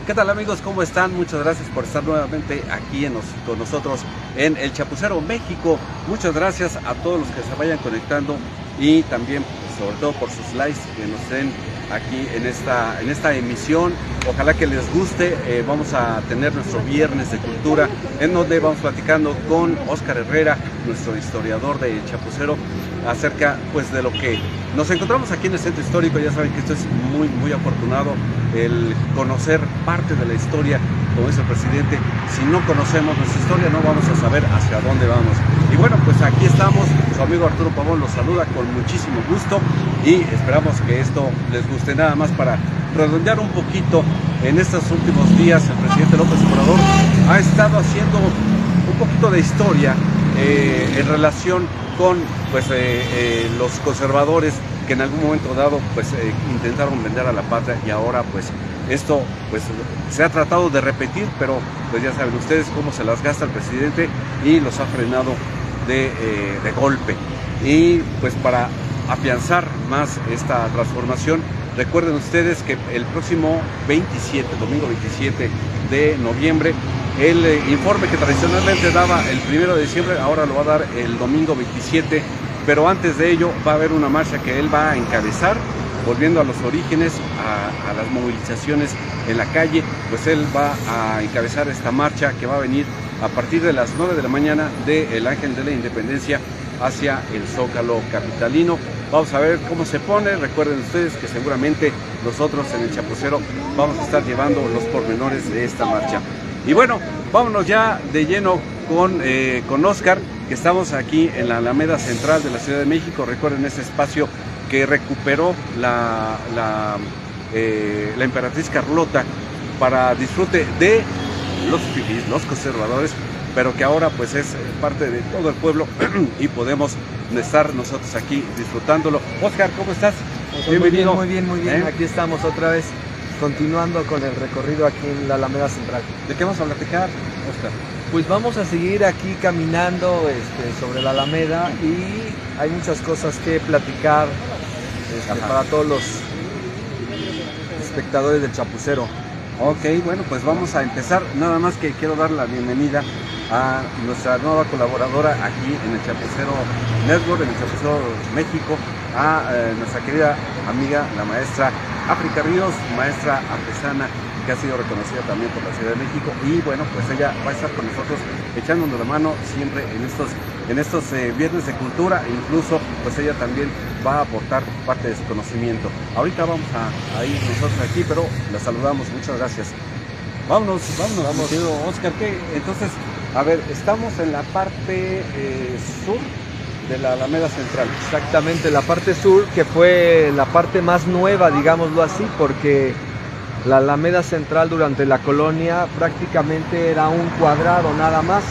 ¿Qué tal, amigos? ¿Cómo están? Muchas gracias por estar nuevamente aquí con nosotros en El Chapucero México. Muchas gracias a todos los que se vayan conectando y también, sobre todo, por sus likes que nos den aquí en esta emisión. Ojalá que les guste. Vamos a tener nuestro viernes de cultura, en donde vamos platicando con Óscar Herrera, nuestro historiador de El Chapucero, acerca pues de lo que nos encontramos aquí en el centro histórico. Ya saben que esto es muy afortunado, el conocer parte de la historia. Como dice el presidente, si no conocemos nuestra historia no vamos a saber hacia dónde vamos. Y bueno, pues aquí estamos, su amigo Arturo Pavón los saluda con muchísimo gusto y esperamos que esto les guste. Nada más para redondear un poquito, en estos últimos días el presidente López Obrador ha estado haciendo un poquito de historia en relación con pues, los conservadores que en algún momento dado pues, intentaron vender a la patria, y ahora pues esto pues, se ha tratado de repetir, pero pues ya saben ustedes cómo se las gasta el presidente y los ha frenado de golpe. Y pues para afianzar más esta transformación, recuerden ustedes que el próximo domingo 27 de noviembre, el informe que tradicionalmente daba el 1 de diciembre, ahora lo va a dar el domingo 27, pero antes de ello va a haber una marcha que él va a encabezar, volviendo a los orígenes, a las movilizaciones en la calle. Pues él va a encabezar esta marcha que va a venir a partir de las 9 de la mañana del Ángel de la Independencia hacia el Zócalo capitalino. Vamos a ver cómo se pone. Recuerden ustedes que seguramente nosotros en El Chapucero vamos a estar llevando los pormenores de esta marcha. Y bueno, vámonos ya de lleno con Óscar, que estamos aquí en la Alameda Central de la Ciudad de México. Recuerden este espacio que recuperó la emperatriz Carlota para disfrute de los fifís, los conservadores, pero que ahora pues es parte de todo el pueblo y podemos estar nosotros aquí disfrutándolo. Óscar, ¿cómo estás? Bienvenido. Muy bien. Aquí estamos otra vez continuando con el recorrido aquí en la Alameda Central. ¿De qué vamos a platicar, Óscar? Pues vamos a seguir aquí caminando sobre la Alameda, y hay muchas cosas que platicar para todos los espectadores del Chapucero. Ok, bueno, pues vamos a empezar. Nada más que quiero dar la bienvenida a nuestra nueva colaboradora aquí en el Chapucero Network, en el Chapucero México, a nuestra querida amiga, la maestra África Ríos, maestra artesana, que ha sido reconocida también por la Ciudad de México. Y bueno, pues ella va a estar con nosotros echándonos la mano siempre en estos viernes de cultura, e incluso pues ella también va a aportar parte de su conocimiento. Ahorita vamos a ir nosotros aquí, pero la saludamos. Muchas gracias. Vámonos, querido Óscar. Entonces, a ver, estamos en la parte sur de la Alameda Central. Exactamente, la parte sur, que fue la parte más nueva, digámoslo así, porque la Alameda Central durante la colonia prácticamente era un cuadrado nada más,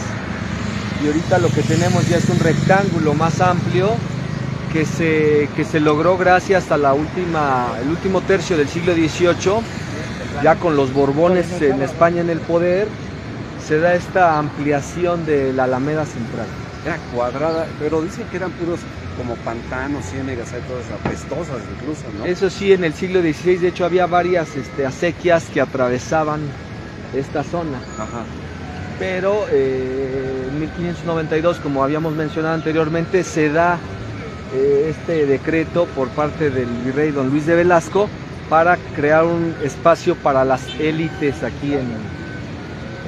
y ahorita lo que tenemos ya es un rectángulo más amplio que se logró gracias a el último tercio del siglo XVIII, ya con los Borbones en España en el poder. Se da esta ampliación de la Alameda Central. Era cuadrada, pero dicen que eran puros como pantanos, ciénegas, hay todas apestosas incluso, ¿no? Eso sí, en el siglo XVI, de hecho, había varias acequias que atravesaban esta zona. Ajá. Pero en 1592, como habíamos mencionado anteriormente, se da este decreto por parte del virrey don Luis de Velasco para crear un espacio para las élites aquí en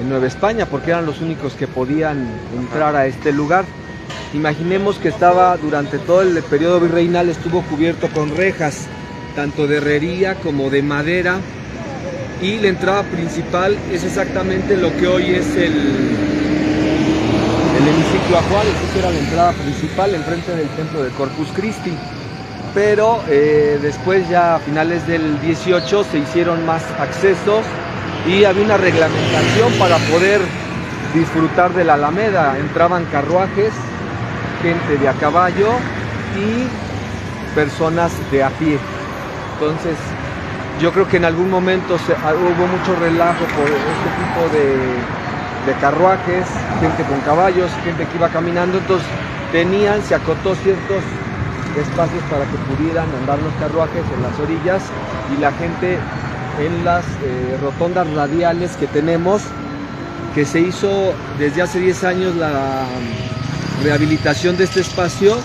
Nueva España, porque eran los únicos que podían entrar a este lugar. Imaginemos que durante todo el periodo virreinal estuvo cubierto con rejas, tanto de herrería como de madera, y la entrada principal es exactamente lo que hoy es el hemiciclo a Juárez. Esa era la entrada principal, enfrente del templo de Corpus Christi. Pero después, ya a finales del 18, se hicieron más accesos y había una reglamentación para poder disfrutar de la Alameda. Entraban carruajes, gente de a caballo y personas de a pie. Entonces, yo creo que en algún momento hubo mucho relajo por este tipo de carruajes, gente con caballos, gente que iba caminando. Entonces se acotó ciertos espacios para que pudieran andar los carruajes en las orillas y la gente en las rotondas radiales que tenemos, que se hizo desde hace 10 años la rehabilitación de este espacio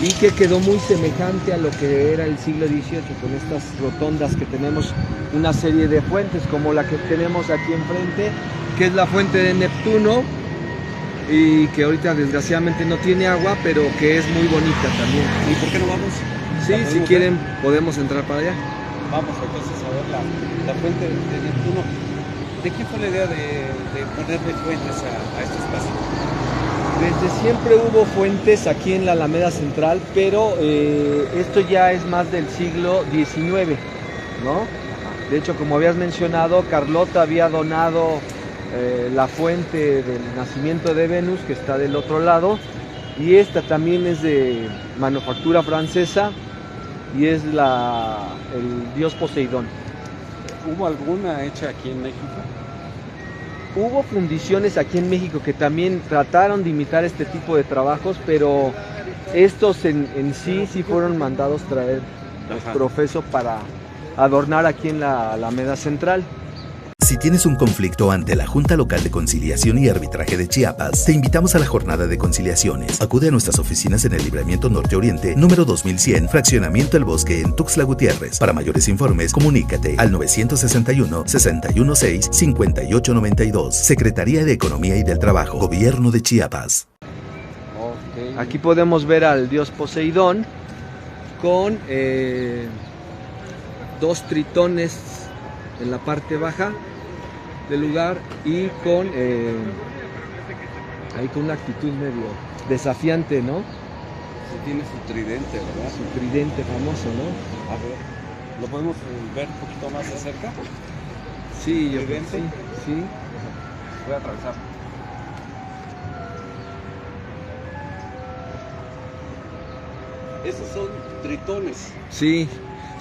y que quedó muy semejante a lo que era el siglo XVIII, con estas rotondas que tenemos una serie de fuentes, como la que tenemos aquí enfrente, que es la fuente de Neptuno, y que ahorita desgraciadamente no tiene agua, pero que es muy bonita también. ¿Y por qué no vamos? Sí, si quieren podemos entrar para allá. Vamos entonces a ver la fuente de Neptuno. ¿De quién fue la idea de ponerle fuentes a este espacio? Desde siempre hubo fuentes aquí en la Alameda Central, pero esto ya es más del siglo XIX, ¿no? De hecho, como habías mencionado, Carlota había donado la fuente del nacimiento de Venus, que está del otro lado, y esta también es de manufactura francesa y es el dios Poseidón. ¿Hubo alguna hecha aquí en México? Hubo fundiciones aquí en México que también trataron de imitar este tipo de trabajos, pero estos en sí fueron mandados traer profeso para adornar aquí en la Alameda Central. Si tienes un conflicto ante la Junta Local de Conciliación y Arbitraje de Chiapas, te invitamos a la jornada de conciliaciones. Acude a nuestras oficinas en el Libramiento Norte Oriente, número 2100, Fraccionamiento El Bosque, en Tuxtla Gutiérrez. Para mayores informes, comunícate al 961-616-5892. Secretaría de Economía y del Trabajo, Gobierno de Chiapas. Okay. Aquí podemos ver al dios Poseidón con 2 tritones en la parte baja del lugar y con ahí con una actitud medio desafiante, ¿no? Sí, tiene su tridente, ¿verdad? Su tridente famoso, ¿no? A ver, ¿lo podemos ver un poquito más de cerca? Sí, yo creo que sí, sí. Voy a atravesar. Esos son tritones. Sí,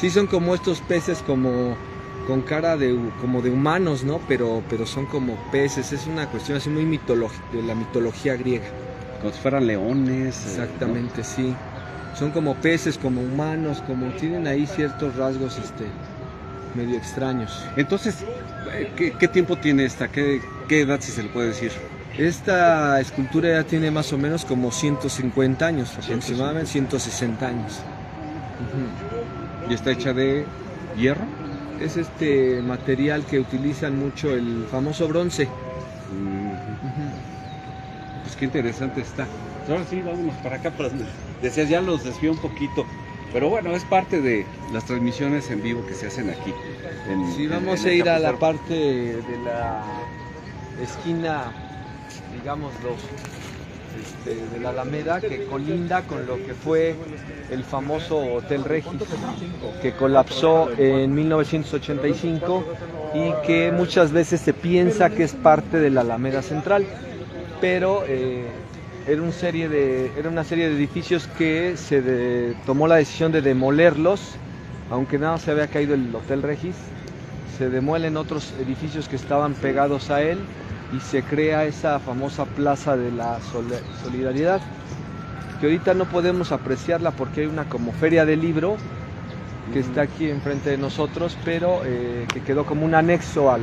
sí, son como estos peces como con cara como de humanos, ¿no? Pero son como peces, es una cuestión así muy de la mitología griega. Como si fueran leones. Exactamente, ¿no? Sí. Son como peces, como humanos, como tienen ahí ciertos rasgos medio extraños. Entonces, ¿qué tiempo tiene esta? ¿Qué edad, si se le puede decir? Esta escultura ya tiene más o menos como 150 años, aproximadamente 160 años. ¿Y está hecha de hierro? Es este material que utilizan mucho, el famoso bronce. Pues qué interesante está. Ahora sí, vámonos para acá. Decías, ya los desvío un poquito. Pero bueno, es parte de las transmisiones en vivo que se hacen aquí. Sí, vamos a ir a la parte de la esquina, digámoslo, de la Alameda, que colinda con lo que fue el famoso Hotel Regis, que colapsó en 1985 y que muchas veces se piensa que es parte de la Alameda Central, pero era una serie de edificios que se tomó la decisión de demolerlos, aunque nada se había caído el Hotel Regis, se demuelen otros edificios que estaban pegados a él y se crea esa famosa Plaza de la Solidaridad, que ahorita no podemos apreciarla porque hay una como feria del libro que está aquí enfrente de nosotros, pero que quedó como un anexo a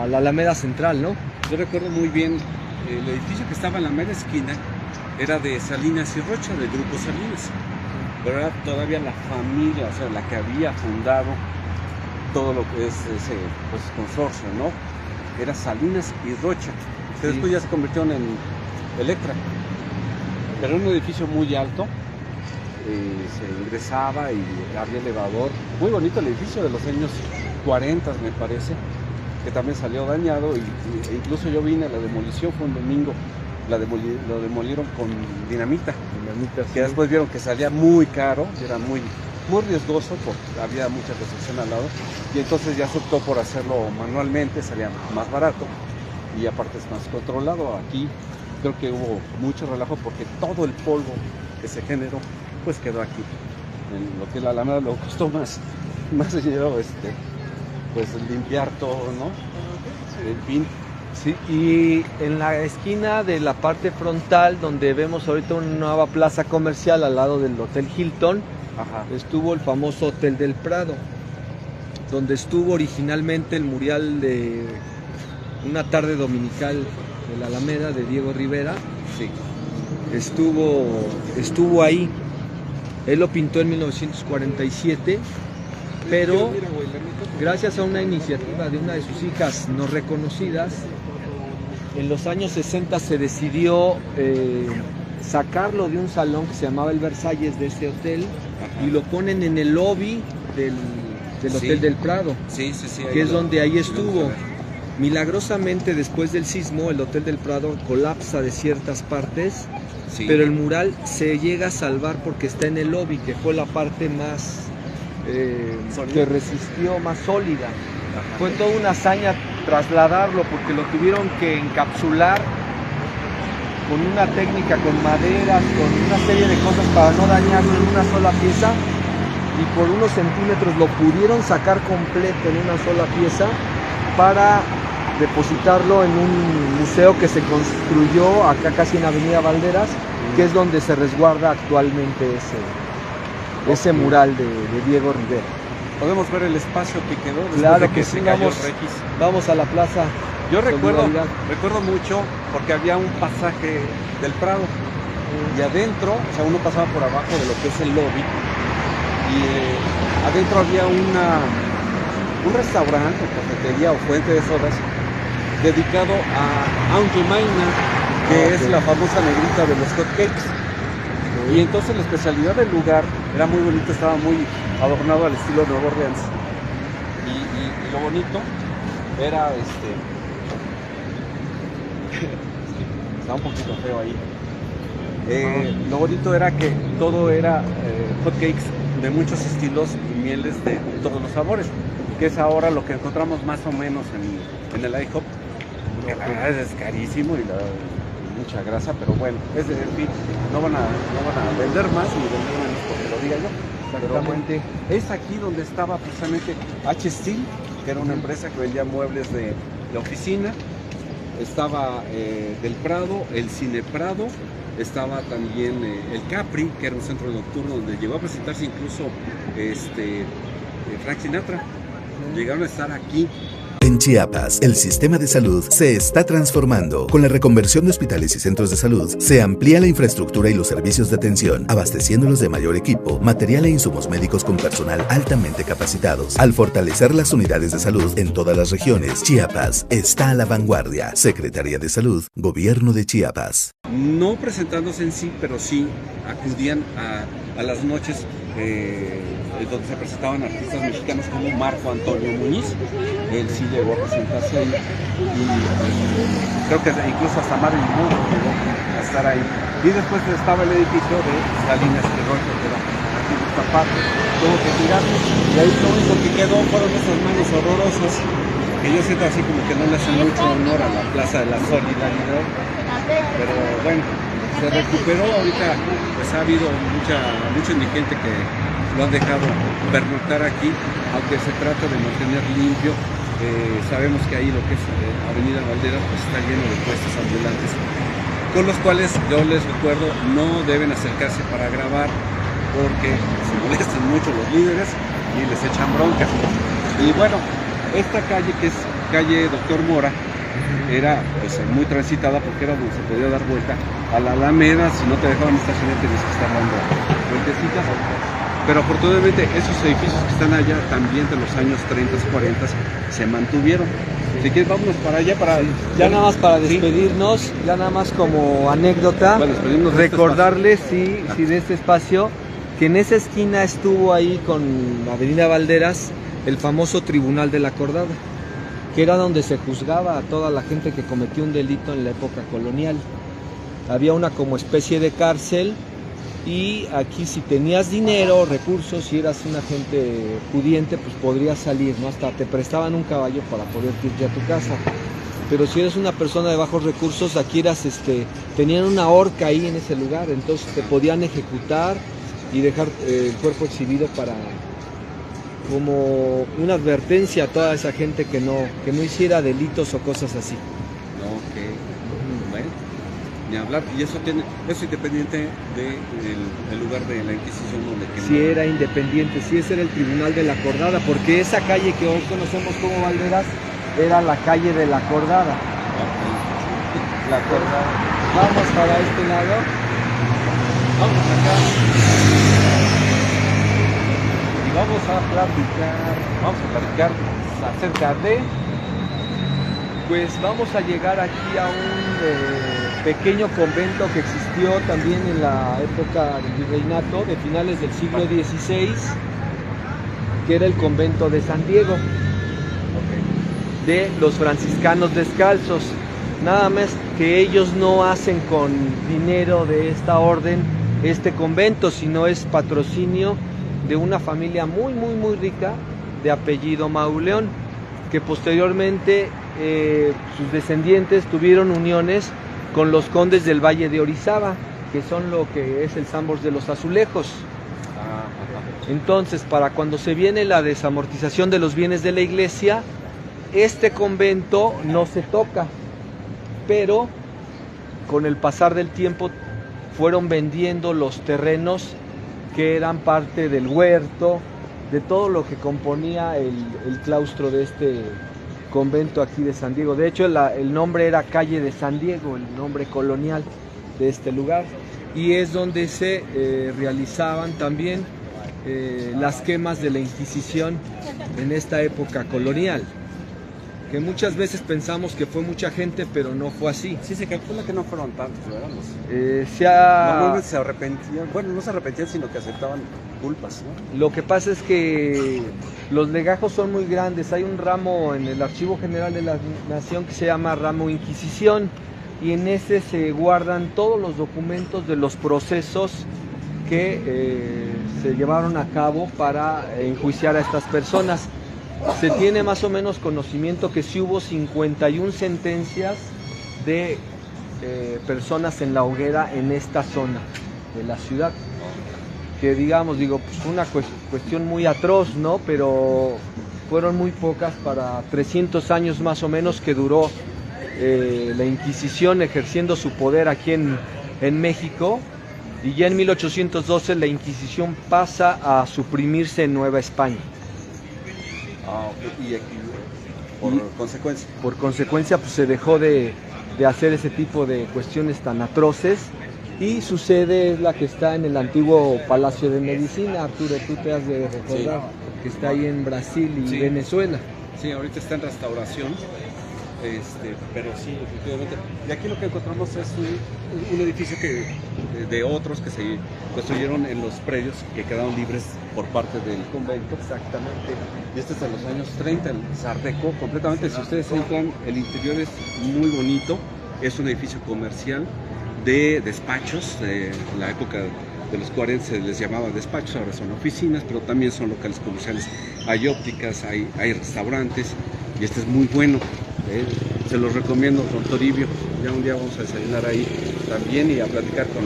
la Alameda Central, ¿no? Yo recuerdo muy bien, el edificio que estaba en la mera esquina era de Salinas y Rocha, del Grupo Salinas, pero era todavía la familia, o sea, la que había fundado todo lo que es ese consorcio, ¿no? Era Salinas y Rocha, que después ya se convirtieron en Electra, pero era un edificio muy alto, se ingresaba y había elevador, muy bonito el edificio de los años 40 me parece, que también salió dañado, e incluso yo vine a la demolición, fue un domingo, lo demolieron con dinamita, que después vieron que salía muy caro, era muy riesgoso porque había mucha construcción al lado, y entonces ya se optó por hacerlo manualmente, salía más barato y aparte es más controlado. Aquí creo que hubo mucho relajo porque todo el polvo que se generó pues quedó aquí en lo que la Alameda. Lo costó más dinero pues limpiar todo, ¿no? En fin. Sí, y en la esquina de la parte frontal, donde vemos ahorita una nueva plaza comercial al lado del Hotel Hilton, estuvo el famoso Hotel del Prado. donde estuvo originalmente el mural de Una tarde dominical de la Alameda de Diego Rivera. Sí. Estuvo ahí. Él lo pintó en 1947, pero gracias a una iniciativa de una de sus hijas no reconocidas, en los años 60 se decidió sacarlo de un salón que se llamaba el Versalles de ese hotel. Ajá. Y lo ponen en el lobby del Hotel del Prado, sí, que es donde ahí estuvo. Milagrosamente, después del sismo, el Hotel del Prado colapsa de ciertas partes, sí, pero el mural se llega a salvar porque está en el lobby, que fue la parte más que resistió, más sólida. Ajá. Fue toda una hazaña trasladarlo porque lo tuvieron que encapsular con una técnica, con maderas, con una serie de cosas para no dañarlo en una sola pieza, y por unos centímetros lo pudieron sacar completo en una sola pieza para depositarlo en un museo que se construyó acá casi en Avenida Valderas, que es donde se resguarda actualmente ese mural de Diego Rivera. Podemos ver el espacio que quedó después claro de que se cayó el Regis. Vamos a la plaza. Yo recuerdo mucho porque había un pasaje del Prado y adentro, o sea, uno pasaba por abajo de lo que es el lobby y adentro había un restaurante, cafetería o fuente de sodas dedicado a Aunt Jemima, que es la famosa negrita de los hot cakes. Y entonces la especialidad del lugar era muy bonito, estaba muy adornado al estilo de Nueva Orleans. Y lo bonito era estaba un poquito feo ahí. Lo bonito era que todo era hot cakes de muchos estilos y mieles de todos los sabores, que es ahora lo que encontramos más o menos en el IHOP, que la verdad es carísimo y mucha grasa, pero bueno, en fin, no van a vender más ni vender menos porque lo diga yo. Pero bueno, es aquí donde estaba precisamente H. Steel, que era una empresa que vendía muebles de oficina. Estaba del Prado, el Cine Prado, estaba también el Capri, que era un centro nocturno donde llegó a presentarse incluso Frank Sinatra. Llegaron a estar aquí. En Chiapas, el sistema de salud se está transformando. Con la reconversión de hospitales y centros de salud, se amplía la infraestructura y los servicios de atención, abasteciéndolos de mayor equipo, material e insumos médicos con personal altamente capacitados. Al fortalecer las unidades de salud en todas las regiones, Chiapas está a la vanguardia. Secretaría de Salud, Gobierno de Chiapas. No presentándose en sí, pero sí acudían a las noches donde se presentaban artistas mexicanos como Marco Antonio Muñiz. Él sí llegó a presentarse ahí y creo que incluso hasta Marilyn Monroe llegó a estar ahí. Y después estaba el edificio de Salinas Quiroga, que era aquí en esta parte, tuvo que tirarlo y ahí lo único que quedó fueron esos manos horrorosos que yo siento así como que no le hacen mucho honor a la Plaza de la Solidaridad, pero bueno, se recuperó. Ahorita pues ha habido mucho indigente que lo han dejado pernoctar aquí, aunque se trata de mantener limpio. Sabemos que ahí lo que es Avenida Valderas pues está lleno de puestos ambulantes, con los cuales yo les recuerdo no deben acercarse para grabar porque se molestan mucho los líderes y les echan bronca. Y bueno, esta calle, que es calle Doctor Mora, era pues muy transitada porque era donde se podía dar vuelta a la Alameda. Si no te dejaban estacionar tenías que estar dando vueltecitas. Pero afortunadamente esos edificios que están allá también de los años 30, 40 se mantuvieron. Si quieres, vámonos para allá para... Sí. Ya nada más para despedirnos, ¿sí? Ya nada más como anécdota, recordarles de este espacio, que en esa esquina estuvo ahí con Avenida Valderas el famoso Tribunal de la Acordada, que era donde se juzgaba a toda la gente que cometió un delito en la época colonial. Había una como especie de cárcel. Y aquí, si tenías dinero, recursos, si eras una gente pudiente, pues podrías salir, ¿no? Hasta te prestaban un caballo para poder irte a tu casa. Pero si eres una persona de bajos recursos, aquí eras, tenían una horca ahí en ese lugar, entonces te podían ejecutar y dejar el cuerpo exhibido para como una advertencia a toda esa gente que no hiciera delitos o cosas así. Ok, bueno. ni hablar, y eso independiente del lugar de la Inquisición donde quemó. Sí era independiente, sí, ese era el Tribunal de la Acordada, porque esa calle que hoy conocemos como Valderas era la calle de la Acordada. La Acordada. Vamos para este lado. Vamos acá. Y vamos a platicar acerca de... Pues vamos a llegar aquí a un pequeño convento que existió también en la época del virreinato, de finales del siglo XVI, que era el convento de San Diego, de los franciscanos descalzos. Nada más que ellos no hacen con dinero de esta orden este convento, sino es patrocinio de una familia muy rica de apellido Mauleón, que posteriormente sus descendientes tuvieron uniones con los condes del Valle de Orizaba, que son lo que es el Sambors de los Azulejos. Entonces, para cuando se viene la desamortización de los bienes de la iglesia, este convento no se toca, pero con el pasar del tiempo fueron vendiendo los terrenos que eran parte del huerto, de todo lo que componía el claustro de este convento aquí de San Diego. De hecho, el nombre era Calle de San Diego, el nombre colonial de este lugar, y es donde se realizaban también las quemas de la Inquisición en esta época colonial, que muchas veces pensamos que fue mucha gente, pero no fue así. Sí, se calcula que no fueron tantos, ¿verdad? Normalmente se arrepentían, bueno, no se arrepentían, sino que aceptaban culpas, ¿no? Lo que pasa es que los legajos son muy grandes. Hay un ramo en el Archivo General de la Nación que se llama Ramo Inquisición, y en ese se guardan todos los documentos de los procesos que se llevaron a cabo para enjuiciar a estas personas. Se tiene más o menos conocimiento que sí hubo 51 sentencias de personas en la hoguera en esta zona de la ciudad, que pues fue una cuestión muy atroz, ¿no? Pero fueron muy pocas para 300 años más o menos que duró la Inquisición ejerciendo su poder aquí en México, y ya en 1812 la Inquisición pasa a suprimirse en Nueva España. Y aquí, consecuencia. Por consecuencia, pues se dejó de hacer ese tipo de cuestiones tan atroces, y su sede es la que está en el antiguo Palacio de Medicina. Arturo, tú te has de recordar, que está ahí en Brasil y Venezuela. Sí, ahorita está en restauración, pero sí, efectivamente. Y aquí lo que encontramos es un edificio de otros que se construyeron en los predios que quedaron libres por parte del convento. Exactamente. Y este es de los años 30, el Art Deco, completamente. Si ustedes entran, el interior es muy bonito. Es un edificio comercial de despachos. De la época de los 40 se les llamaba despachos, ahora son oficinas, pero también son locales comerciales. Hay ópticas, hay restaurantes, y este es muy bueno. Se los recomiendo con Toribio. Ya un día vamos a desayunar ahí también y a platicar con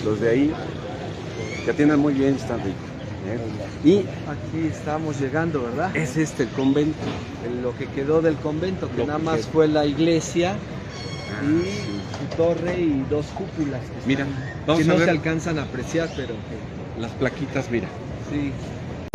los de ahí, que atienden muy bien, están ricos. Y aquí estamos llegando, ¿verdad? Es el convento. Lo que quedó del convento, que nada más fue la iglesia y su torre y dos cúpulas. Mira, que no se alcanzan a apreciar, pero que... las plaquitas, mira. Sí.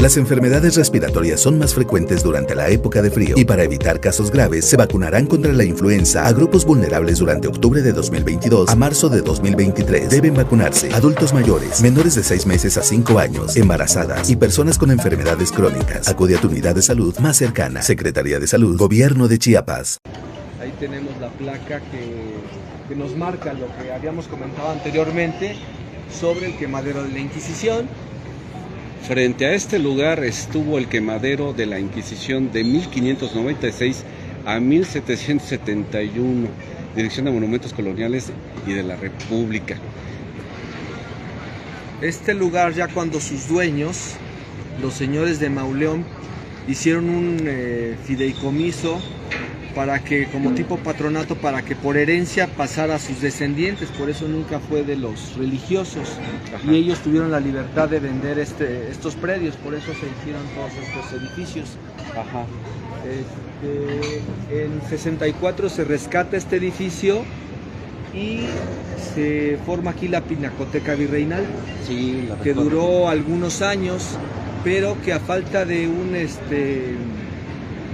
Las enfermedades respiratorias son más frecuentes durante la época de frío, y para evitar casos graves se vacunarán contra la influenza a grupos vulnerables durante octubre de 2022 a marzo de 2023. Deben vacunarse adultos mayores, menores de 6 meses a 5 años, embarazadas y personas con enfermedades crónicas. Acude a tu unidad de salud más cercana. Secretaría de Salud, Gobierno de Chiapas. Ahí tenemos la placa que nos marca lo que habíamos comentado anteriormente sobre el quemadero de la Inquisición. Frente a este lugar estuvo el quemadero de la Inquisición de 1596 a 1771, Dirección de Monumentos Coloniales y de la República. Este lugar, ya cuando sus dueños, los señores de Mauleón, hicieron un fideicomiso para que, como tipo patronato, para que por herencia pasara a sus descendientes. Por eso nunca fue de los religiosos. Ajá. Y ellos tuvieron la libertad de vender estos predios, por eso se hicieron todos estos edificios. Ajá. En 64 se rescata este edificio y se forma aquí la Pinacoteca Virreinal, Sí, la que recuerdo. duró algunos años, pero que a falta de un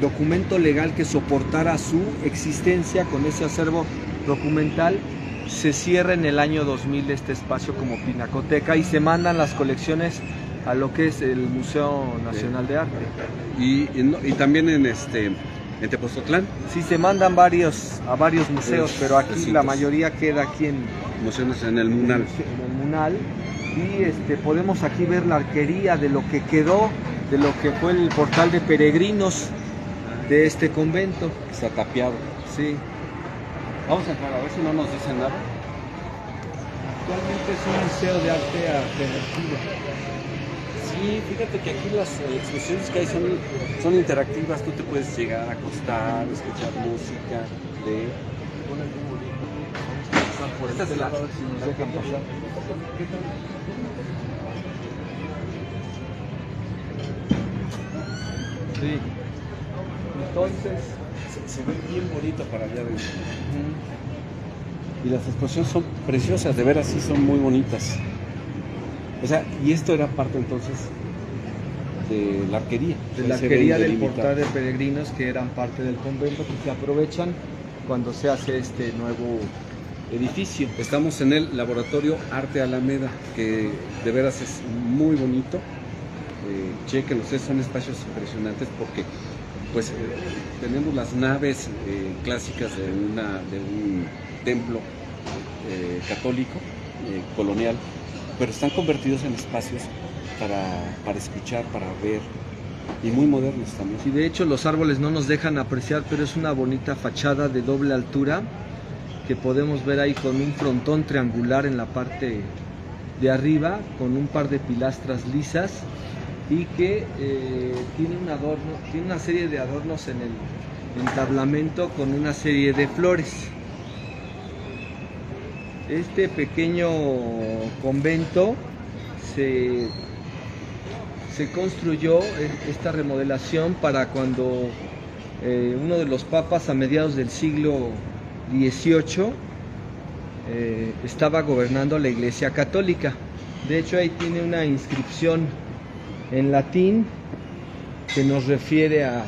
documento legal que soportara su existencia con ese acervo documental, se cierra en el año 2000 este espacio como pinacoteca y se mandan las colecciones a lo que es el Museo Nacional de Arte. Y también en Tepoztlán, Sí, se mandan a varios museos, pero aquí recintos. la mayoría queda aquí en emociones en el Munal. en el Munal. Y podemos aquí ver la arquería de lo que quedó, de lo que fue el portal de peregrinos de este convento. Está tapiado. Sí. Vamos a entrar a ver si no nos dicen nada. Actualmente es un museo de arte alternativo. Sí, fíjate que aquí las exposiciones que hay son interactivas. Tú te puedes llegar a acostar, escuchar música, leer. Por este lado, a ver si nos dejan pasar. Sí. Entonces, Se ve bien bonito para allá adentro. Y las exposiciones son preciosas, de veras sí son muy bonitas. O sea, y esto era parte entonces de la arquería. de la Ese arquería del delimitado. portal de peregrinos que eran parte del convento, que se aprovechan cuando se hace este nuevo edificio. Estamos en el laboratorio Arte Alameda, que de veras es muy bonito. Chequen ustedes, son espacios impresionantes porque pues tenemos las naves clásicas de un templo católico colonial, pero están convertidos en espacios para escuchar, para ver, y muy modernos también. Y de hecho los árboles no nos dejan apreciar, pero es una bonita fachada de doble altura que podemos ver ahí con un frontón triangular en la parte de arriba, con un par de pilastras lisas y que tiene un adorno, tiene una serie de adornos en el entablamento con una serie de flores. Este pequeño convento se construyó, esta remodelación, para cuando uno de los papas a mediados del siglo XVIII estaba gobernando la Iglesia Católica. De hecho, ahí tiene una inscripción en latín que nos refiere a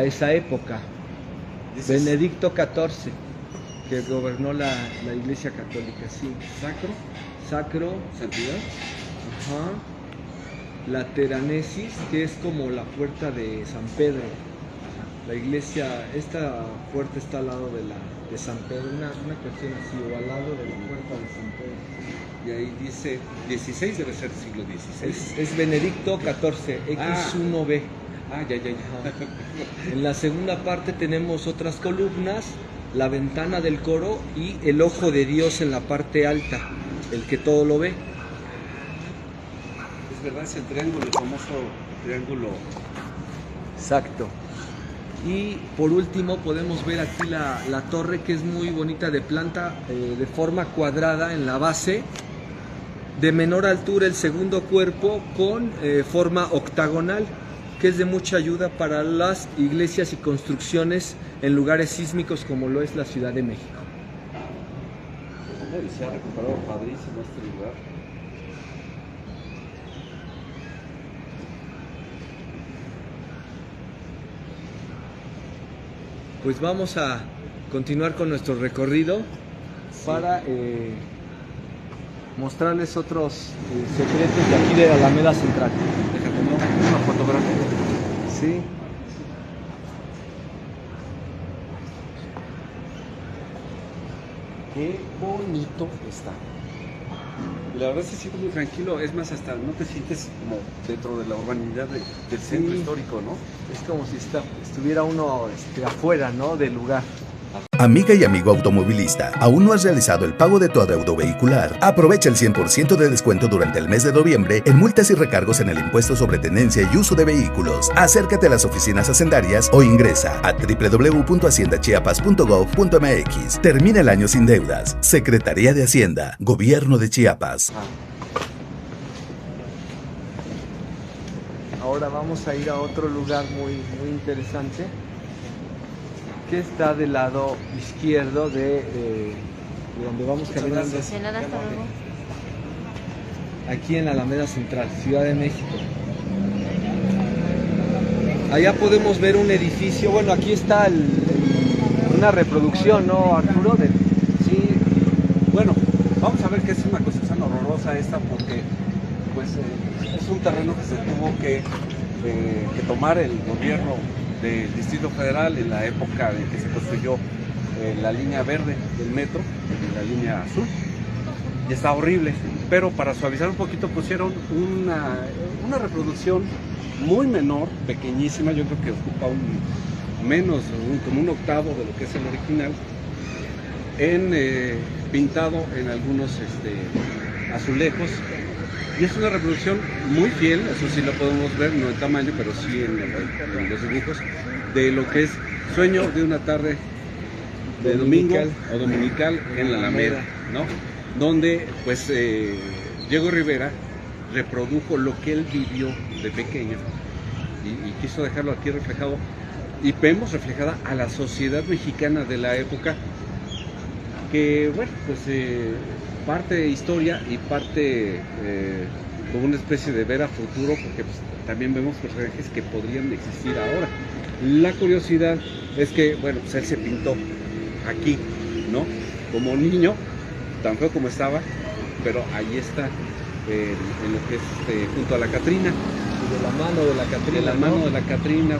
esa época. Dices, Benedicto XIV, que gobernó la Iglesia Católica, sí. Sacro, ¿santidad? ajá. Lateranesis, que es como la puerta de San Pedro. La iglesia, esta puerta está al lado de San Pedro, una cuestión así, o al lado de la puerta de San Pedro. Y ahí dice 16, debe ser siglo XVI. Es Benedicto XIV, X1B. Ya. En la segunda parte tenemos otras columnas, la ventana del coro y el ojo de Dios en la parte alta, el que todo lo ve. Es verdad, ese triángulo, el famoso triángulo. Exacto. Y por último podemos ver aquí la torre, que es muy bonita, de planta, de forma cuadrada en la base, de menor altura el segundo cuerpo, con forma octagonal, que es de mucha ayuda para las iglesias y construcciones en lugares sísmicos como lo es la Ciudad de México. Y se ha recuperado padrísimo este lugar. Pues vamos a continuar con nuestro recorrido para mostrarles otros secretos de aquí de la Alameda Central. Déjate, ¿no? Una fotografía. Sí. Qué bonito está. Y la verdad se siente muy tranquilo, es más, hasta no te sientes como dentro de la urbanidad del centro histórico, ¿no? Es como si estuviera uno afuera, ¿no?, del lugar. Amiga y amigo automovilista, ¿aún no has realizado el pago de tu adeudo vehicular? Aprovecha el 100% de descuento durante el mes de noviembre en multas y recargos en el impuesto sobre tenencia y uso de vehículos. Acércate a las oficinas hacendarias o ingresa a www.haciendachiapas.gov.mx. Termina el año sin deudas. Secretaría de Hacienda, Gobierno de Chiapas. Ahora vamos a ir a otro lugar muy, muy interesante, que está del lado izquierdo de donde vamos caminando. De nada, hasta luego. Aquí en la Alameda Central, Ciudad de México. Allá podemos ver un edificio, bueno, aquí está una reproducción, ¿no, Arturo? Sí, bueno, vamos a ver que es una construcción horrorosa esta porque pues es un terreno que se tuvo que tomar el gobierno del Distrito Federal en la época en que se construyó la línea verde del metro, la línea azul, y está horrible, pero para suavizar un poquito pusieron una reproducción muy menor, pequeñísima, yo creo que ocupa como un octavo de lo que es el original, pintado en algunos azulejos, y es una reproducción muy fiel, eso sí lo podemos ver, no en tamaño, pero sí en los dibujos, de lo que es Sueño de una tarde de domingo o dominical en la Alameda, ¿no? Donde pues Diego Rivera reprodujo lo que él vivió de pequeño y quiso dejarlo aquí reflejado, y vemos reflejada a la sociedad mexicana de la época, que bueno, pues parte de historia y parte como una especie de ver a futuro, porque pues, también vemos personajes que podrían existir ahora. La curiosidad es que, bueno, pues él se pintó aquí, ¿no? Como niño, tan feo como estaba, pero ahí está, en lo que es junto a la Catrina. Y de la mano de la Catrina. De la mano de la Catrina.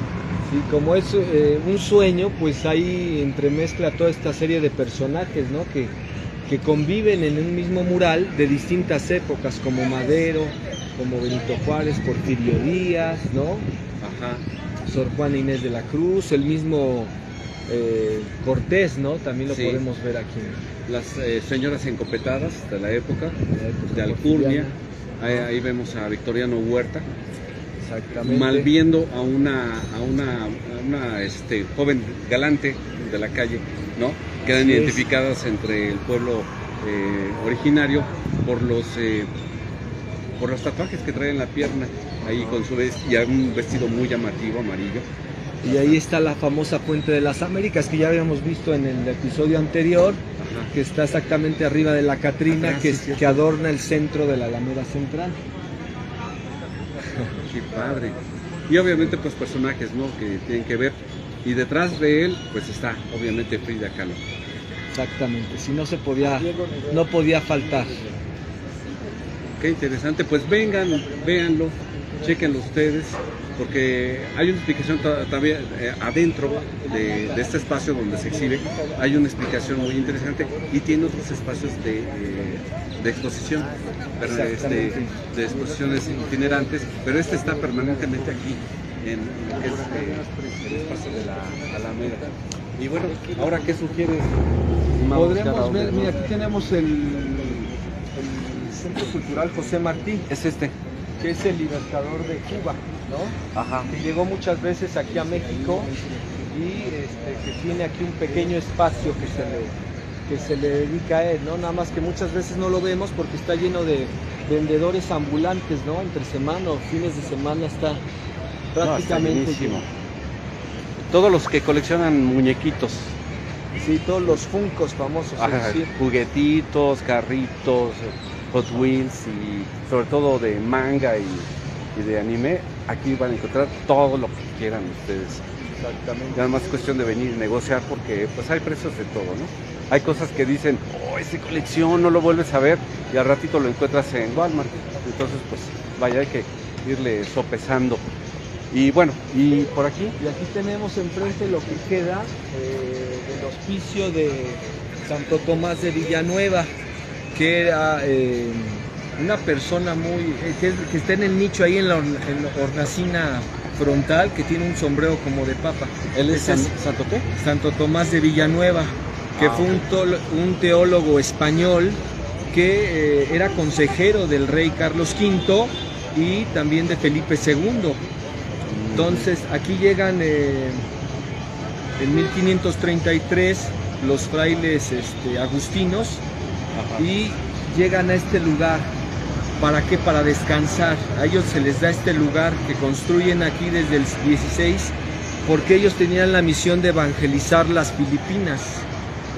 Sí, como es un sueño, pues ahí entremezcla toda esta serie de personajes, ¿no? Que conviven en un mismo mural de distintas épocas, como Madero, como Benito Juárez, Porfirio Díaz, ¿no? Ajá. Sor Juana Inés de la Cruz, el mismo Cortés, ¿no? También lo podemos ver aquí. Las señoras encopetadas de la época de Alcurnia. Ahí vemos a Victoriano Huerta. Exactamente. Malviendo a una joven galante de la calle, ¿no? Quedan identificadas entre el pueblo originario por los tatuajes que trae en la pierna, ahí con su y un vestido muy llamativo, amarillo. Y ahí está la famosa Fuente de las Américas que ya habíamos visto en el episodio anterior. Ajá. Que está exactamente arriba de la Catrina, que adorna el centro de la Alameda Central. Qué padre. Y obviamente pues personajes, ¿no? Que tienen que ver, y detrás de él pues está obviamente Frida Kahlo. Exactamente, si no no podía faltar. Qué interesante, pues vengan, véanlo, chequenlo ustedes, porque hay una explicación todavía adentro de este espacio donde se exhibe, hay una explicación muy interesante, y tiene otros espacios de exposición, de exposiciones itinerantes, pero este está permanentemente aquí en el espacio de la Alameda. Y bueno, ahora ¿qué sugieres? Podremos ver, mira, aquí tenemos el Centro Cultural José Martí. Es que es el libertador de Cuba, ¿no? Ajá. Que llegó muchas veces aquí a México y que tiene aquí un pequeño espacio que se le dedica a él, ¿no? Nada más que muchas veces no lo vemos porque está lleno de vendedores ambulantes, ¿no? Entre semana o fines de semana está prácticamente lleno. Todos los que coleccionan muñequitos. Sí, todos los Funkos famosos. Ajá, juguetitos, carritos, Hot Wheels, y sobre todo de manga y de anime, aquí van a encontrar todo lo que quieran ustedes. Exactamente. Y además es cuestión de venir y negociar, porque pues hay precios de todo, ¿no? Hay cosas que dicen, oh, esa colección no lo vuelves a ver, y al ratito lo encuentras en Walmart. Entonces pues vaya, hay que irle sopesando. Y bueno, y por aquí. Y aquí tenemos enfrente lo que queda del hospicio de Santo Tomás de Villanueva, que era una persona muy que está en el nicho ahí en la hornacina frontal, que tiene un sombrero como de papa. ¿Él es Santo qué? Santo Tomás de Villanueva, que fue un teólogo español que era consejero del rey Carlos V y también de Felipe II. Entonces aquí llegan en 1533 los frailes agustinos. Ajá. Y llegan a este lugar. ¿Para qué? Para descansar. A ellos se les da este lugar que construyen aquí desde el 16 porque ellos tenían la misión de evangelizar las Filipinas.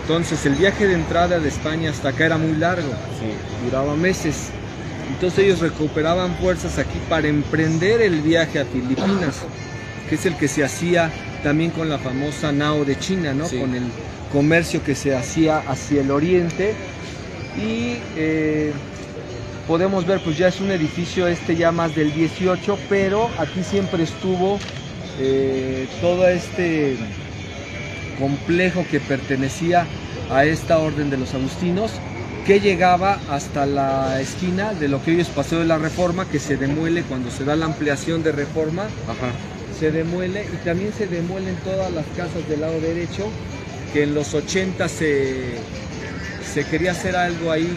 Entonces el viaje de entrada de España hasta acá era muy largo, duraba meses. Entonces ellos recuperaban fuerzas aquí para emprender el viaje a Filipinas, que es el que se hacía también con la famosa nao de China, ¿no? Con el comercio que se hacía hacia el oriente. Y podemos ver, pues ya es un edificio ya más del 18, pero aquí siempre estuvo todo este complejo que pertenecía a esta orden de los agustinos, que llegaba hasta la esquina de lo que hoy es Paseo de la Reforma, que se demuele cuando se da la ampliación de Reforma. Se demuele, y también se demuelen todas las casas del lado derecho, que en los 80 se quería hacer algo ahí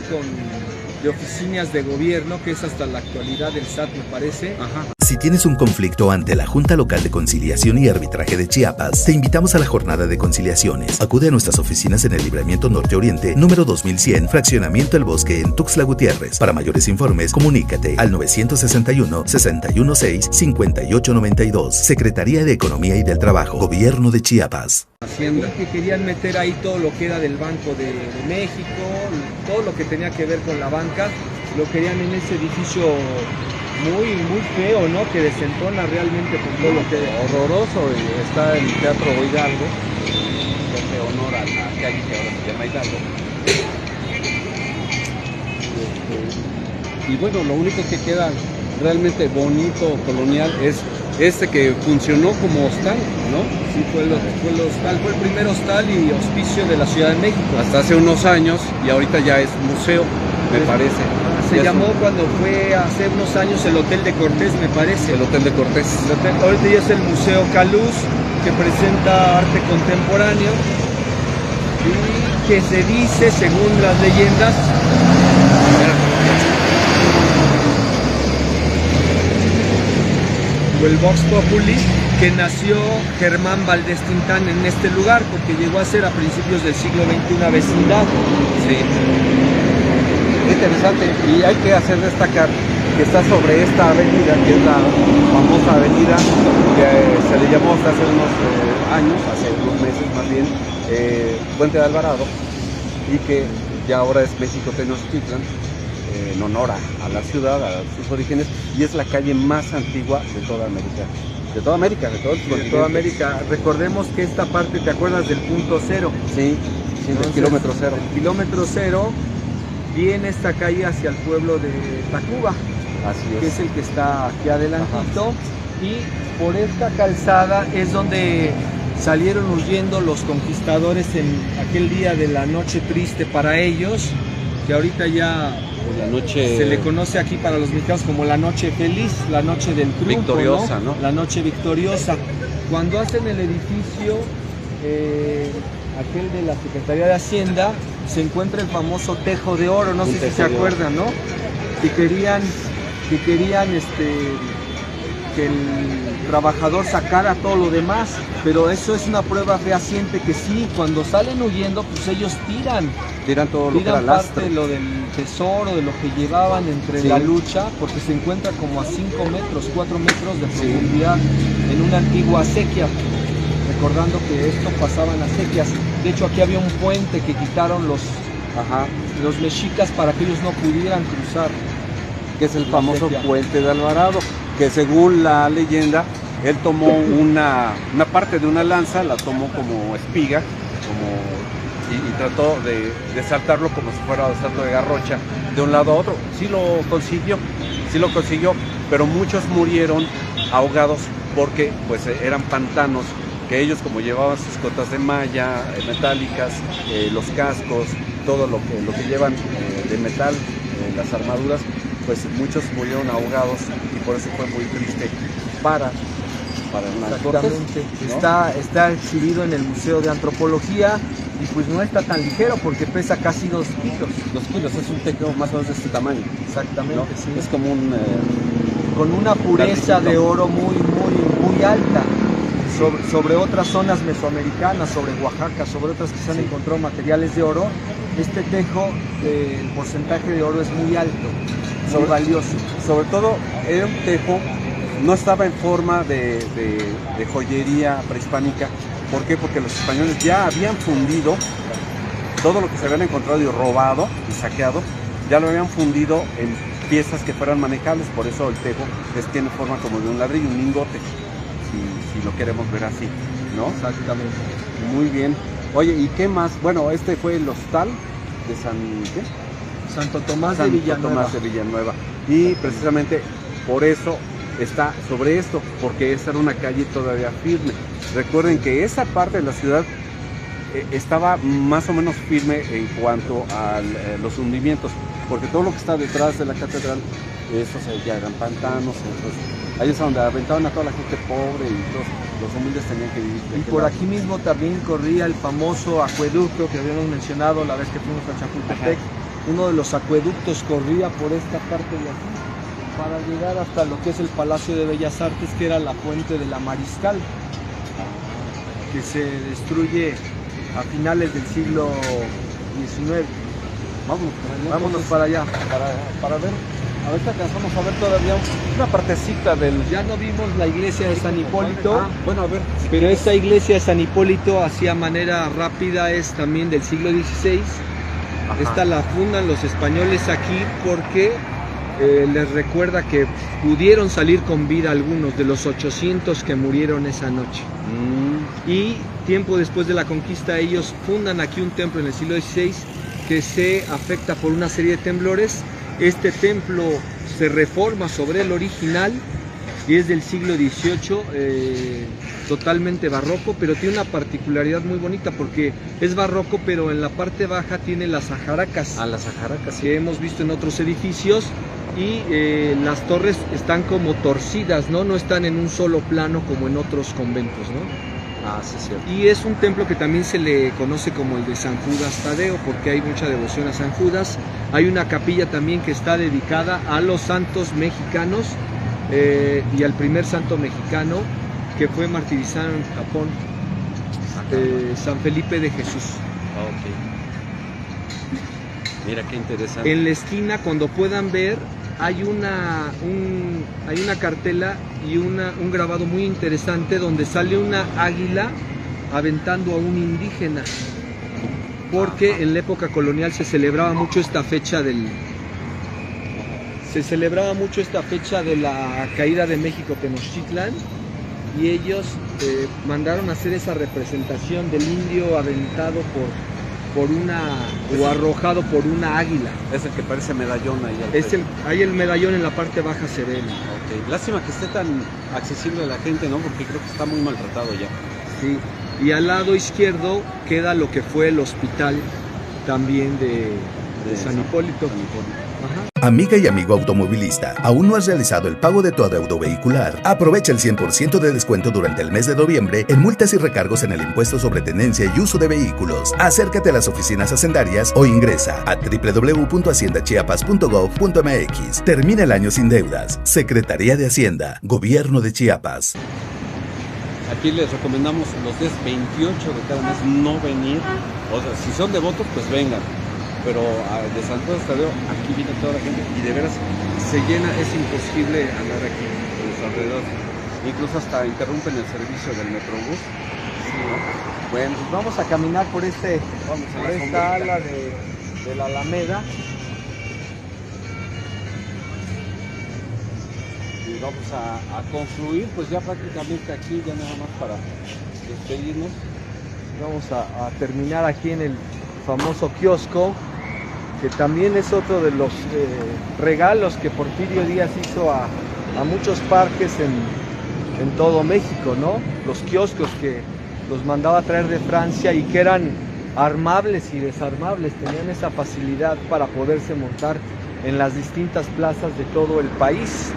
de oficinas de gobierno, que es hasta la actualidad del SAT, me parece. Si tienes un conflicto ante la Junta Local de Conciliación y Arbitraje de Chiapas, te invitamos a la jornada de conciliaciones. Acude a nuestras oficinas en el Libramiento Norte Oriente, número 2100, Fraccionamiento El Bosque, en Tuxtla Gutiérrez. Para mayores informes, comunícate al 961-616-5892. Secretaría de Economía y del Trabajo, Gobierno de Chiapas. Hacienda, que querían meter ahí todo lo que era del Banco de México, todo lo que tenía que ver con la banca, lo querían en ese edificio muy feo, ¿no? Que desentona realmente con todo lo que horroroso. Está el Teatro Hidalgo, que hace honor a la calle que ahora se llama Hidalgo. Y bueno, lo único que queda realmente bonito, colonial, es que funcionó como hostal, ¿no? Sí, fue el hostal, fue el primer hostal y hospicio de la Ciudad de México. Hasta hace unos años, y ahorita ya es museo, me parece. Se llamó cuando fue hace unos años el Hotel de Cortés, me parece. El Hotel de Cortés. Ahorita ya es el Museo Caluz, que presenta arte contemporáneo y que se dice, según las leyendas, o el Vox Populi, que nació Germán Valdés Tintán en este lugar, porque llegó a ser a principios del siglo XX una vecindad. Sí. Interesante, y hay que hacer destacar que está sobre esta avenida, que es la famosa avenida que se le llamó hasta hace unos años, hace unos meses más bien, Puente de Alvarado, y que ya ahora es México Tenochtitlan, en honor a la ciudad, a sus orígenes, y es la calle más antigua de toda América. De toda América, de todo el continente. De toda América. Recordemos que esta parte, ¿te acuerdas del punto cero? Sí, del kilómetro cero. El kilómetro cero viene esta calle hacia el pueblo de Tacuba, que es el que está aquí adelantito. Y por esta calzada es donde salieron huyendo los conquistadores en aquel día de la noche triste para ellos, que ahorita ya la noche se le conoce aquí para los mexicanos como la noche feliz, la noche del triunfo, victoriosa, ¿no? La noche victoriosa. Cuando hacen el edificio, aquel de la Secretaría de Hacienda, se encuentra el famoso tejo de oro, no sé si se acuerdan, ¿no? Que querían que el trabajador sacara todo lo demás, pero eso es una prueba fehaciente que sí, cuando salen huyendo, pues ellos tiran todo lo que era parte de lo del tesoro, de lo que llevaban entre la lucha, porque se encuentra como a 5 metros, 4 metros de profundidad en una antigua acequia, recordando que esto pasaba en acequias. De hecho, aquí había un puente que quitaron los mexicas para que ellos no pudieran cruzar, que es el famoso Puente de Alvarado, que según la leyenda, él tomó una parte de una lanza, la tomó como espiga, y trató de saltarlo como si fuera el salto de garrocha de un lado a otro. Sí lo consiguió, pero muchos murieron ahogados porque pues eran pantanos, que ellos, como llevaban sus cotas de malla metálicas, los cascos, todo lo que llevan de metal, las armaduras, pues muchos murieron ahogados, y por eso fue muy triste para Hernán Cortés, ¿no? Está exhibido en el Museo de Antropología, y pues no está tan ligero porque pesa casi 2 kilos. 2 kilos, es un techo más o menos de este tamaño. Exactamente, ¿no? sí. Es como un... con una pureza de oro muy alta, sobre otras zonas mesoamericanas, sobre Oaxaca, sobre otras que se han encontrado materiales de oro. Este tejo, el porcentaje de oro es muy alto, muy valioso. Sobre todo era un tejo no estaba en forma de joyería prehispánica. ¿Por qué? Porque los españoles ya habían fundido todo lo que se habían encontrado y robado y saqueado, ya lo habían fundido en piezas que fueran manejables. Por eso el tejo tiene forma como de un ladrillo, un lingote, si lo queremos ver así, ¿no? Exactamente. Muy bien. Oye, ¿y qué más? Bueno, este fue el hostal de Santo Tomás de Villanueva. Y precisamente por eso está sobre esto, porque esa era una calle todavía firme. Recuerden que esa parte de la ciudad estaba más o menos firme en cuanto a los hundimientos, porque todo lo que está detrás de la catedral, estos ya eran pantanos, entonces ahí es donde aventaban a toda la gente pobre y los humildes tenían que vivir. Y por aquí mismo también corría el famoso acueducto que habíamos mencionado la vez que fuimos a Chapultepec. Uno de los acueductos corría por esta parte de aquí para llegar hasta lo que es el Palacio de Bellas Artes, que era la fuente de la Mariscal, que se destruye a finales del siglo XIX. Vámonos para allá. Para ver, ahorita alcanzamos a ver todavía una partecita del... Ya no vimos la iglesia de San Hipólito. Bueno, a ver. Pero esa iglesia de San Hipólito, así a manera rápida, es también del siglo XVI. Ajá. Esta la fundan los españoles aquí porque les recuerda que pudieron salir con vida algunos de los 800 que murieron esa noche. Y tiempo después de la conquista ellos fundan aquí un templo en el siglo XVI que se afecta por una serie de temblores. Este templo se reforma sobre el original y es del siglo XVIII, totalmente barroco, pero tiene una particularidad muy bonita porque es barroco, pero en la parte baja tiene las ajaracas. Las ajaracas, que hemos visto en otros edificios, y las torres están como torcidas, ¿no? No están en un solo plano como en otros conventos, ¿no? Sí, es cierto. Y es un templo que también se le conoce como el de San Judas Tadeo, porque hay mucha devoción a San Judas. Hay una capilla también que está dedicada a los santos mexicanos y al primer santo mexicano que fue martirizado en Japón, San Felipe de Jesús. Okay. Mira qué interesante. En la esquina, cuando puedan ver, hay una cartela y un grabado muy interesante donde sale una águila aventando a un indígena, porque en la época colonial se celebraba mucho esta fecha de la caída de México Tenochtitlán, y ellos mandaron a hacer esa representación del indio aventado o arrojado por una águila. Es el que parece medallón ahí. Ahí el medallón en la parte baja se ve. Okay. Lástima que esté tan accesible a la gente, ¿no? Porque creo que está muy maltratado ya. Sí. Y al lado izquierdo queda lo que fue el hospital también de San Hipólito. Ajá. Amiga y amigo automovilista, ¿aún no has realizado el pago de tu adeudo vehicular? Aprovecha el 100% de descuento durante el mes de noviembre en multas y recargos en el impuesto sobre tenencia y uso de vehículos. Acércate a las oficinas hacendarias o ingresa a www.haciendachiapas.gov.mx. Termina el año sin deudas. Secretaría de Hacienda, Gobierno de Chiapas. Aquí les recomendamos los días 28 de cada mes no venir. O sea, si son devotos, pues vengan. Pero de San Judas Tadeo, aquí viene toda la gente y de veras se llena, es imposible andar aquí en los alrededores. Incluso hasta interrumpen el servicio del Metrobús. Sí, ¿no? Bueno, pues vamos a caminar por esta ala de la Alameda. Y vamos a concluir, pues ya prácticamente aquí, ya nada más para despedirnos. Vamos a terminar aquí en el famoso kiosco, que también es otro de los regalos que Porfirio Díaz hizo a muchos parques en todo México, ¿no? Los kioscos que los mandaba a traer de Francia y que eran armables y desarmables, tenían esa facilidad para poderse montar en las distintas plazas de todo el país,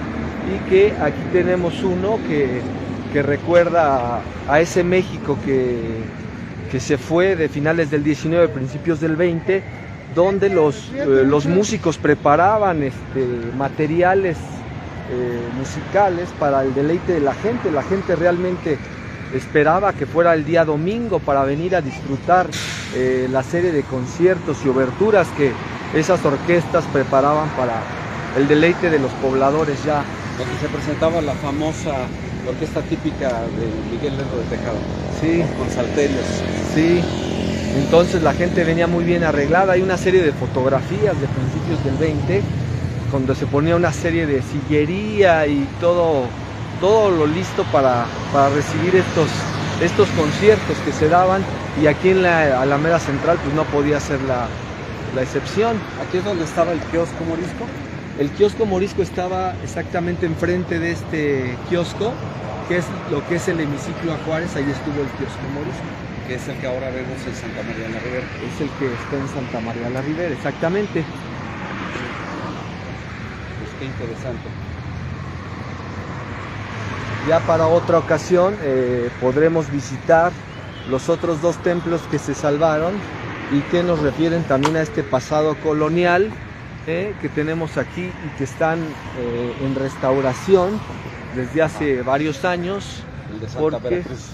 y que aquí tenemos uno que recuerda a ese México que se fue de finales del 19, principios del 20, donde los músicos preparaban materiales musicales para el deleite de la gente. La gente realmente esperaba que fuera el día domingo para venir a disfrutar la serie de conciertos y oberturas que esas orquestas preparaban para el deleite de los pobladores ya donde se presentaba la famosa orquesta típica de Miguel Lerdo de Tejada. Sí, con salterios. sí. Entonces la gente venía muy bien arreglada. Hay una serie de fotografías de principios del 20, cuando se ponía una serie de sillería y todo lo listo para recibir estos conciertos que se daban, y aquí en la Alameda Central pues no podía ser la excepción. Aquí es donde estaba el kiosco Morisco. El kiosco Morisco estaba exactamente enfrente de este kiosco, que es lo que es el hemiciclo a Juárez. Ahí estuvo el kiosco Morisco, Que es el que ahora vemos en Santa María la Ribera. es el que está en Santa María la Ribera, exactamente. Pues qué interesante. Ya para otra ocasión podremos visitar los otros dos templos que se salvaron y que nos refieren también a este pasado colonial que tenemos aquí y que están en restauración desde hace varios años. El de Santa Veracruz.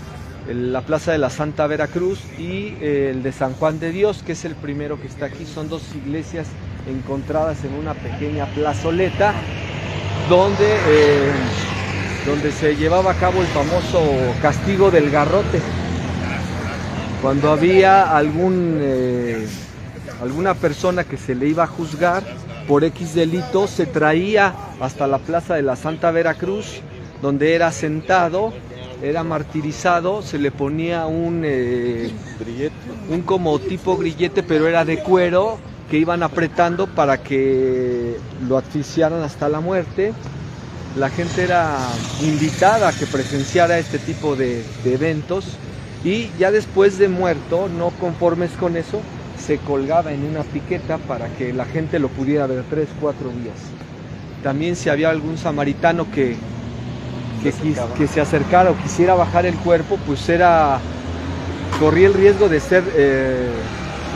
La Plaza de la Santa Veracruz y el de San Juan de Dios, que es el primero que está aquí. Son dos iglesias encontradas en una pequeña plazoleta donde se llevaba a cabo el famoso castigo del garrote. Cuando había alguna persona que se le iba a juzgar por X delito, se traía hasta la Plaza de la Santa Veracruz, donde era sentado, era martirizado, se le ponía un como tipo grillete, pero era de cuero, que iban apretando para que lo asfixiaran hasta la muerte. La gente era invitada a que presenciara este tipo de eventos, y ya después de muerto, no conformes con eso, se colgaba en una piqueta para que la gente lo pudiera ver 3-4 días. También si había algún samaritano que se acercara o quisiera bajar el cuerpo, pues corría el riesgo de ser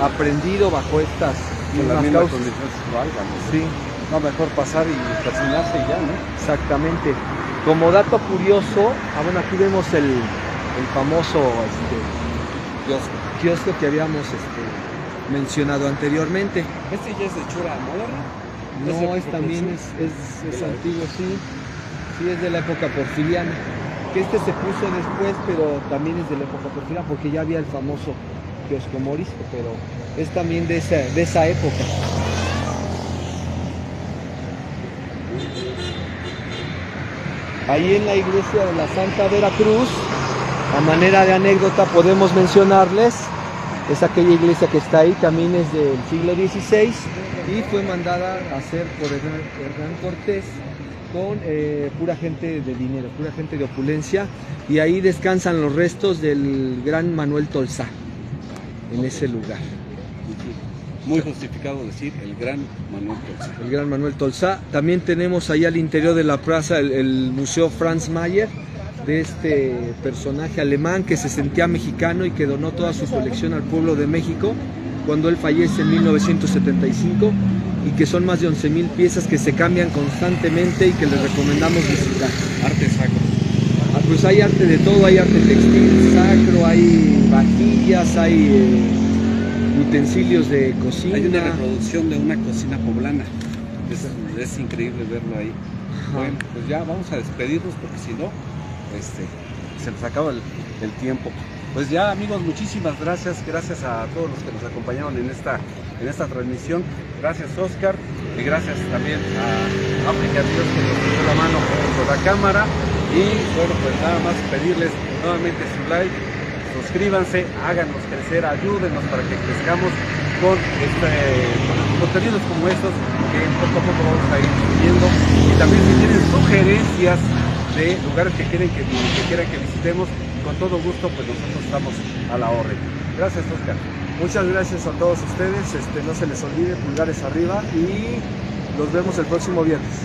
aprendido bajo estas mismas causas. condiciones que lo hagan, ¿no? Sí. No, mejor pasar y persignarse y ya, ¿no? Exactamente. Como dato curioso, bueno, aquí vemos el famoso kiosco que habíamos mencionado anteriormente. ¿Este ya es de hechura moderna? No, también es antiguo, sí. Sí, es de la época porfiriana. Que se puso después, pero también es de la época porfiriana, porque ya había el famoso kiosco Morisco, pero es también de esa época. Ahí en la iglesia de la Santa Veracruz, a manera de anécdota podemos mencionarles, es aquella iglesia que está ahí, también es del siglo XVI y fue mandada a hacer por Hernán Cortés con pura gente de dinero, pura gente de opulencia, y ahí descansan los restos del gran Manuel Tolsá, en ese lugar. Muy justificado decir el gran Manuel Tolsá. El gran Manuel Tolsá. También tenemos ahí al interior de la plaza el Museo Franz Mayer, de este personaje alemán que se sentía mexicano y que donó toda su colección al pueblo de México cuando él fallece en 1975, y que son más de 11,000 piezas que se cambian constantemente y que les recomendamos visitar. Arte sacro. Pues hay arte de todo, hay arte textil, sacro, hay vajillas, hay utensilios de cocina. Hay una reproducción de una cocina poblana. Es increíble verlo ahí. Bueno, pues ya vamos a despedirnos porque si no, se nos acaba el tiempo. Pues ya, amigos, muchísimas gracias. Gracias a todos los que nos acompañaron en esta transmisión. Gracias, Oscar, y gracias también a África Dios, que nos dio la mano con la cámara. Y bueno, pues nada más pedirles nuevamente su like, suscríbanse, háganos crecer, ayúdenos para que crezcamos con contenidos como estos que poco a poco vamos a ir subiendo. Y también si tienen sugerencias de lugares que quieran que visitemos, con todo gusto, pues nosotros estamos a la orden. Gracias, Oscar. Muchas gracias a todos ustedes. No se les olvide, pulgares arriba, y los vemos el próximo viernes.